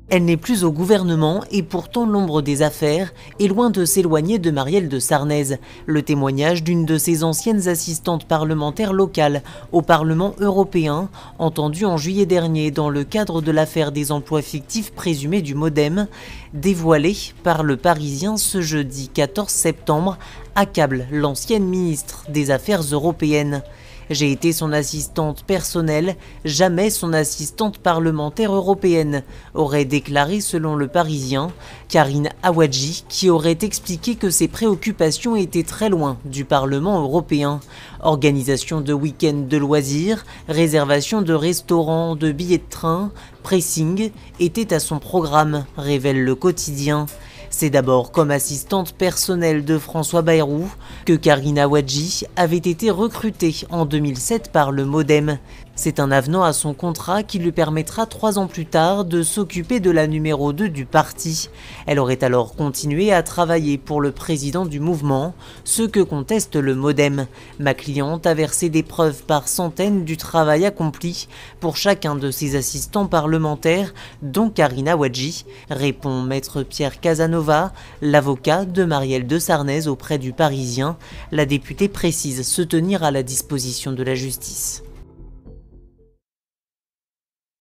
Elle n'est plus au gouvernement et pourtant l'ombre des affaires est loin de s'éloigner de Marielle de Sarnez. Le témoignage d'une de ses anciennes assistantes parlementaires locales au Parlement européen, entendue en juillet dernier dans le cadre de l'affaire des emplois fictifs présumés du MoDem, dévoilé par Le Parisien ce jeudi 14 septembre, accable l'ancienne ministre des Affaires européennes. J'ai été son assistante personnelle, jamais son assistante parlementaire européenne, aurait déclaré selon Le Parisien Karine Awadji, qui aurait expliqué que ses préoccupations étaient très loin du Parlement européen. Organisation de week-ends de loisirs, réservation de restaurants, de billets de train, pressing étaient à son programme, révèle Le Quotidien. C'est d'abord comme assistante personnelle de François Bayrou que Karine Awadji avait été recrutée en 2007 par le MoDem. C'est un avenant à son contrat qui lui permettra 3 ans plus tard de s'occuper de la numéro 2 du parti. Elle aurait alors continué à travailler pour le président du mouvement, ce que conteste le MoDem. Ma cliente a versé des preuves par centaines du travail accompli pour chacun de ses assistants parlementaires, dont Karine Awadji, répond maître Pierre Casanova, l'avocat de Marielle de Sarnez auprès du Parisien. La députée précise se tenir à la disposition de la justice.